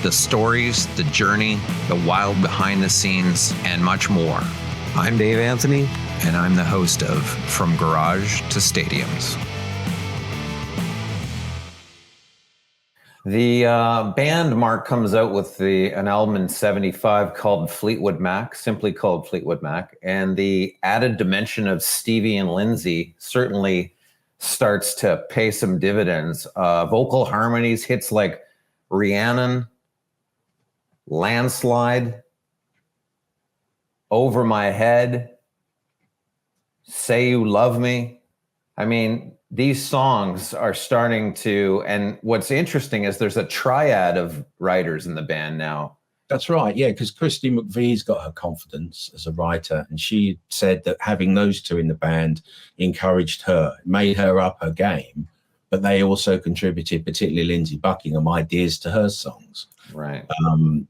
the stories, the journey, the wild behind the scenes, and much more. I'm Dave Anthony, and I'm the host of From Garage to Stadiums. The band Mark comes out with an album in '75 called Fleetwood Mac, simply called Fleetwood Mac, and the added dimension of Stevie and Lindsey certainly starts to pay some dividends. Vocal harmonies, hits like Rhiannon, Landslide, Over My Head, Say You Love Me. I mean, these songs are starting to, and what's interesting is there's a triad of writers in the band now. That's right, yeah, because Christy McVie's got her confidence as a writer, and she said that having those two in the band encouraged her, made her up her game, but they also contributed, particularly Lindsey Buckingham, ideas to her songs. Right.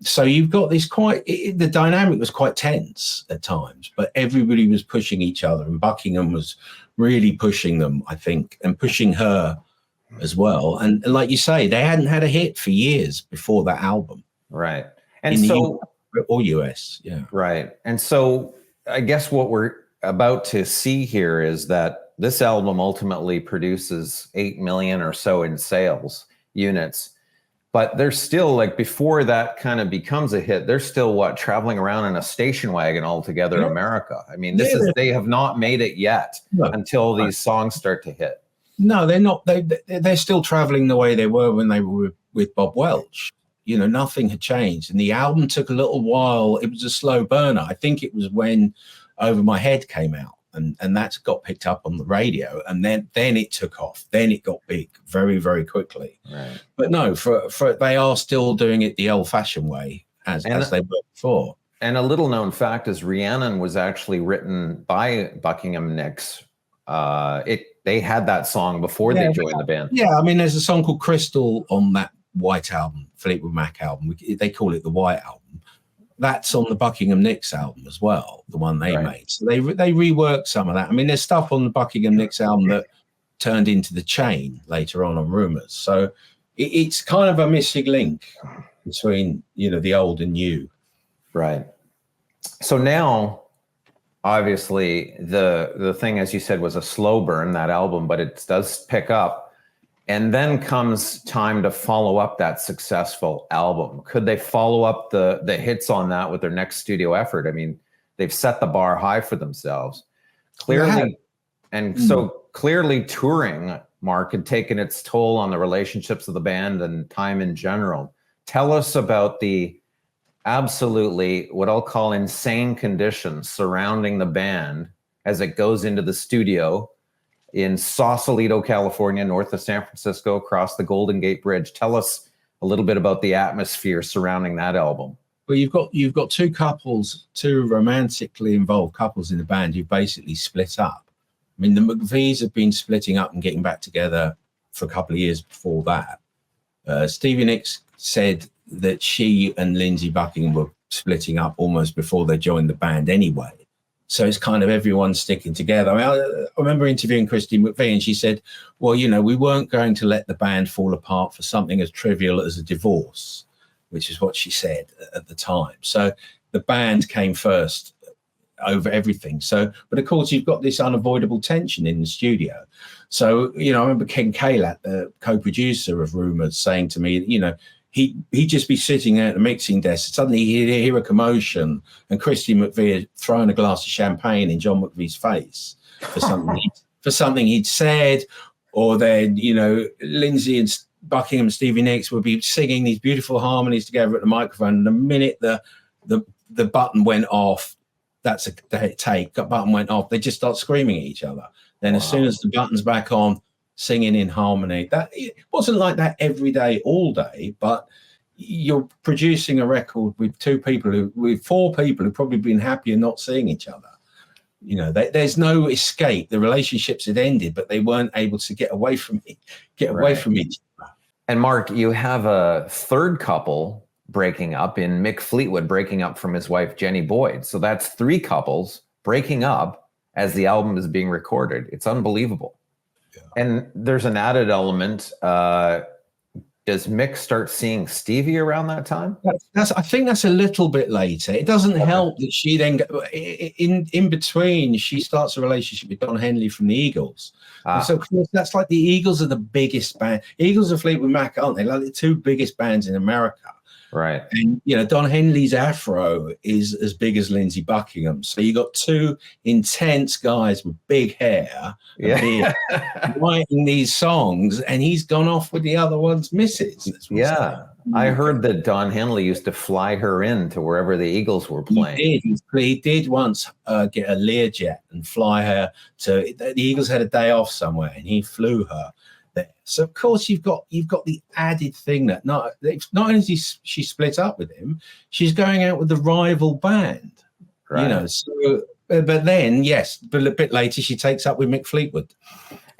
So you've got this the dynamic was quite tense at times, but everybody was pushing each other, and Buckingham was really pushing them, I think, and pushing her as well. And like you say, they hadn't had a hit for years before that album. Right. And in so, the or US, yeah. Right. And so I guess what we're about to see here is that this album ultimately produces 8 million or so in sales units. But they're still, like, before that kind of becomes a hit, they're still traveling around in a station wagon altogether, America. I mean, they have not made it yet until these songs start to hit. No, they're not. They're still traveling the way they were when they were with Bob Welch. You know, nothing had changed. And the album took a little while. It was a slow burner. I think it was when Over My Head came out. And that got picked up on the radio, and then it took off. Then it got big very, very quickly. Right. But no, for they are still doing it the old-fashioned way as they were before. And a little known fact is Rhiannon was actually written by Buckingham Nicks. They had that song before they joined the band. Yeah, I mean, there's a song called Crystal on that White album, Fleetwood Mac album. They call it the White album. That's on the Buckingham Nicks album as well, the one they made. So they reworked some of that. I mean, there's stuff on the Buckingham Nicks album that turned into The Chain later on Rumours. So it's kind of a missing link between, the old and new. Right. So now, obviously, the thing, as you said, was a slow burn, that album, but it does pick up. And then comes time to follow up that successful album. Could they follow up the hits on that with their next studio effort? I mean, they've set the bar high for themselves. Clearly, so clearly touring, Mark, had taken its toll on the relationships of the band and time in general. Tell us about the absolutely, what I'll call, insane conditions surrounding the band as it goes into the studio in Sausalito, California, north of San Francisco, across the Golden Gate Bridge. Tell us a little bit about the atmosphere surrounding that album. Well, you've got two romantically involved couples in the band who basically split up. I mean, the McVies have been splitting up and getting back together for a couple of years before that. Stevie Nicks said that she and Lindsey Buckingham were splitting up almost before they joined the band anyway. So it's kind of everyone sticking together. I mean, I remember interviewing Christy McVie, and she said, well, we weren't going to let the band fall apart for something as trivial as a divorce, which is what she said at the time. So the band came first over everything. So, but of course, you've got this unavoidable tension in the studio. So, I remember Ken Kalat, the co-producer of Rumours, saying to me, he'd just be sitting there at the mixing desk. Suddenly he'd hear a commotion, and Christy McVie had thrown a glass of champagne in John McVie's face for something he'd said, or then Lindsey and Buckingham and Stevie Nicks would be singing these beautiful harmonies together at the microphone. And the minute the button went off, that's a take. The button went off. They just start screaming at each other. Then as soon as the button's back on, singing in harmony. That it wasn't like that every day, all day, but you're producing a record with four people who've probably been happier not seeing each other. There's no escape. The relationships had ended, but they weren't able to get away from each other. And Mark, you have a third couple breaking up in Mick Fleetwood breaking up from his wife, Jenny Boyd. So that's three couples breaking up as the album is being recorded. It's unbelievable. Yeah. And there's an added element. does Mick start seeing Stevie around that time? I think that's a little bit later. It doesn't help that she then, in between, she starts a relationship with Don Henley from the Eagles. And so, of course, that's like the Eagles are the biggest band. Eagles and Fleetwood Mac, aren't they? Like the two biggest bands in America. Right. And, Don Henley's afro is as big as Lindsey Buckingham. So you got two intense guys with big hair writing these songs, and he's gone off with the other one's misses. Yeah. I heard that Don Henley used to fly her in to wherever the Eagles were playing. He did once get a Learjet and fly her to the Eagles had a day off somewhere, and he flew her there. So of course you've got the added thing that not only is she split up with him, she's going out with the rival band. Right. So but then but a bit later she takes up with Mick Fleetwood.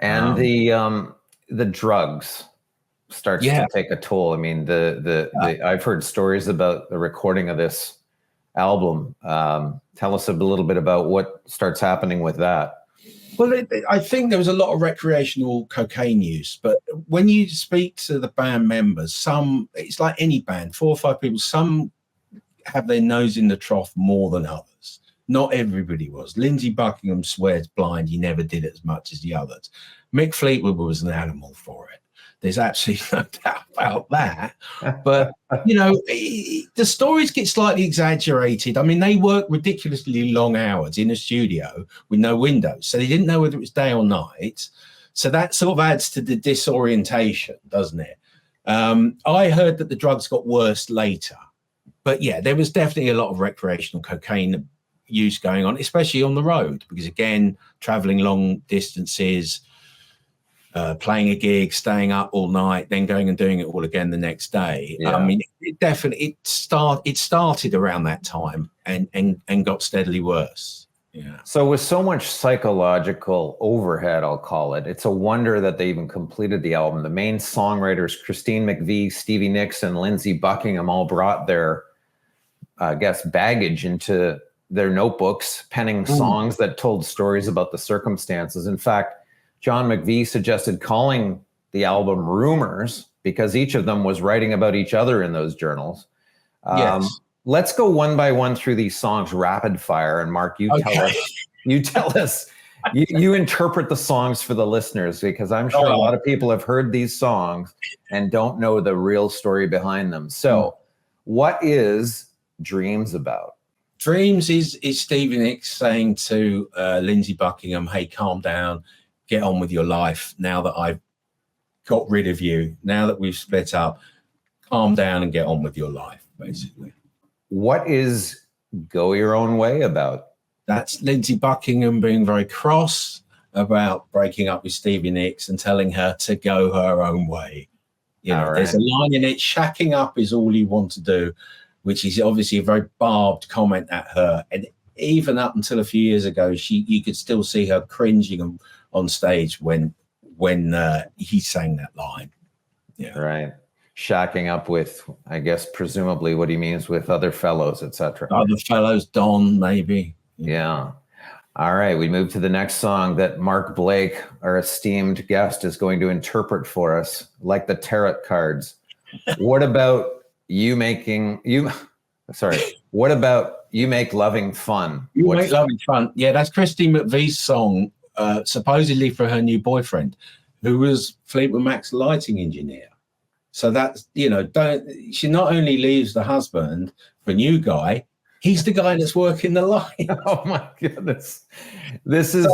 And the drugs starts to take a toll. I mean, I've heard stories about the recording of this album. Tell us a little bit about what starts happening with that. Well, I think there was a lot of recreational cocaine use, but when you speak to the band members, it's like any band, 4 or 5 people, some have their nose in the trough more than others. Not everybody was. Lindsey Buckingham swears blind he never did it as much as the others. Mick Fleetwood was an animal for it. There's absolutely no doubt about that. But, the stories get slightly exaggerated. I mean, they work ridiculously long hours in a studio with no windows. So they didn't know whether it was day or night. So that sort of adds to the disorientation, doesn't it? I heard that the drugs got worse later. But, yeah, there was definitely a lot of recreational cocaine use going on, especially on the road. Because, again, traveling long distances, playing a gig, staying up all night, then going and doing it all again the next day. Yeah. I mean, it started around that time and got steadily worse. Yeah. So with so much psychological overhead, I'll call it, it's a wonder that they even completed the album. The main songwriters, Christine McVie, Stevie Nicks, and Lindsey Buckingham, all brought their, baggage into their notebooks, penning songs that told stories about the circumstances. In fact, John McVie suggested calling the album Rumours because each of them was writing about each other in those journals. Yes. Let's go one by one through these songs rapid fire. And Mark, you tell us, you interpret the songs for the listeners, because I'm sure a lot of people have heard these songs and don't know the real story behind them. So what is Dreams about? Dreams is Stevie Nicks saying to Lindsey Buckingham, hey, calm down. Get on with your life now that I've got rid of you. Now that we've split up, calm down and get on with your life, basically. What is Go Your Own Way about? That's Lindsey Buckingham being very cross about breaking up with Stevie Nicks and telling her to go her own way. There's a line in it, shacking up is all you want to do, which is obviously a very barbed comment at her. And even up until a few years ago, you could still see her cringing on stage when he sang that line. Yeah. Right. Shacking up with, I guess, presumably what he means with other fellows, etc. Other fellows, Don, maybe. Yeah. All right. We move to the next song that Mark Blake, our esteemed guest, is going to interpret for us, like the tarot cards. What about What about You Make Loving Fun? You Make Loving Fun. Yeah, that's Christine McVie's song, supposedly for her new boyfriend, who was Fleetwood Mac's lighting engineer. So that's, she not only leaves the husband for a new guy, he's the guy that's working the light. Oh my goodness. This is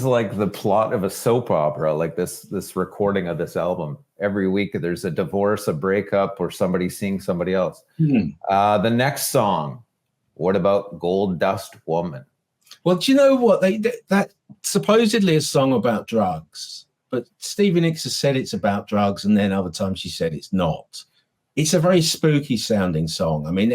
like the plot of a soap opera, like this recording of this album. Every week there's a divorce, a breakup, or somebody seeing somebody else. The next song, what about Gold Dust Woman? Well, do you know what? That supposedly a song about drugs, but Stevie Nicks has said it's about drugs, and then other times she said it's not. It's a very spooky sounding song. I mean,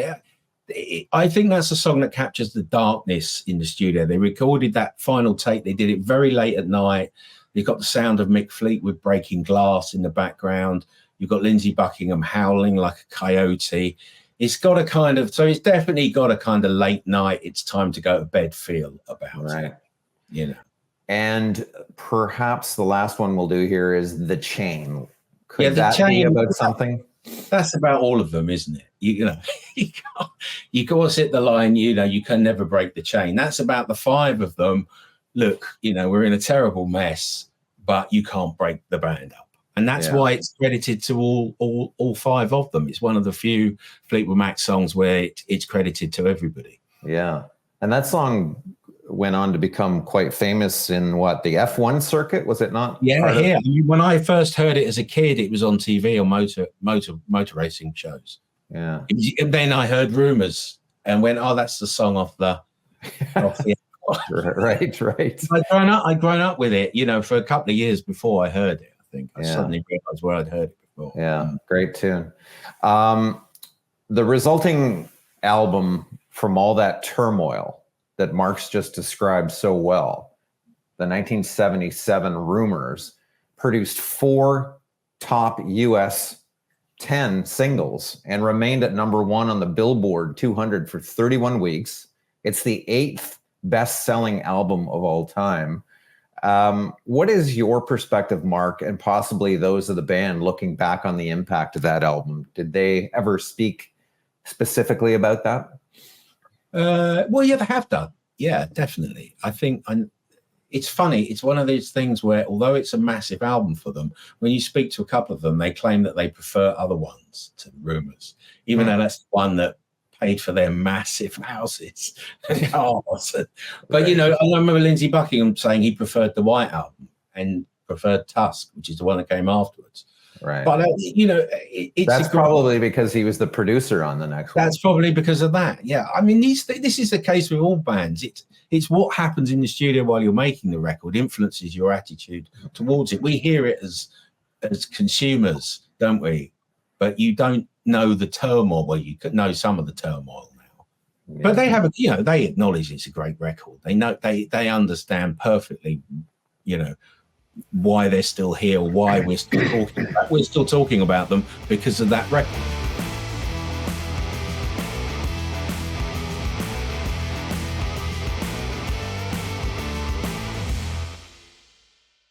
I think that's a song that captures the darkness in the studio. They recorded that final take. They did it very late at night. You've got the sound of Mick Fleetwood breaking glass in the background. You've got Lindsey Buckingham howling like a coyote. It's definitely got a kind of late night, it's time to go to bed feel about it. And perhaps the last one we'll do here is The Chain, Could that be about something? That's about all of them, isn't it? You know, you can't sit the line, you know, you can never break the chain. That's about the 5 of them. Look, you know, we're in a terrible mess, but you can't break the band up. And that's why it's credited to all 5 of them. It's one of the few Fleetwood Mac songs where it's credited to everybody. Yeah. And that song went on to become quite famous in what, the F1 circuit, was it not? Yeah, here. I mean, when I first heard it as a kid, it was on TV on motor racing shows. Yeah. And then I heard Rumours and went, oh, that's the song off the right. I'd grown up with it, you know, for a couple of years before I heard it. I think I suddenly realized where I'd heard it before. Yeah, great tune. The resulting album, from all that turmoil that Mark's just described so well, the 1977 Rumours, produced 4 top US 10 singles and remained at #1 on the Billboard 200 for 31 weeks. It's the 8th best-selling album of all time. What is your perspective, Mark, and possibly those of the band, looking back on the impact of that album? Did they ever speak specifically about that? Well, yeah, they have done. Yeah, definitely. I think it's funny. It's one of those things where, although it's a massive album for them, when you speak to a couple of them, they claim that they prefer other ones to Rumours, even though that's the one that paid for their massive houses and cars. But, you know, I remember Lindsey Buckingham saying he preferred the White Album and preferred Tusk, which is the one that came afterwards. Right. But, you know, that's probably because he was the producer on the next one. That's probably because of that. Yeah. I mean, this is the case with all bands. It's what happens in the studio while you're making the record influences your attitude towards it. We hear it as consumers, don't we? But you don't know the turmoil. Well, you could know some of the turmoil now. Yeah. But they have, you know, they acknowledge it's a great record. They know, they understand perfectly, you know, why they're still here, why we're still talking about them because of that record.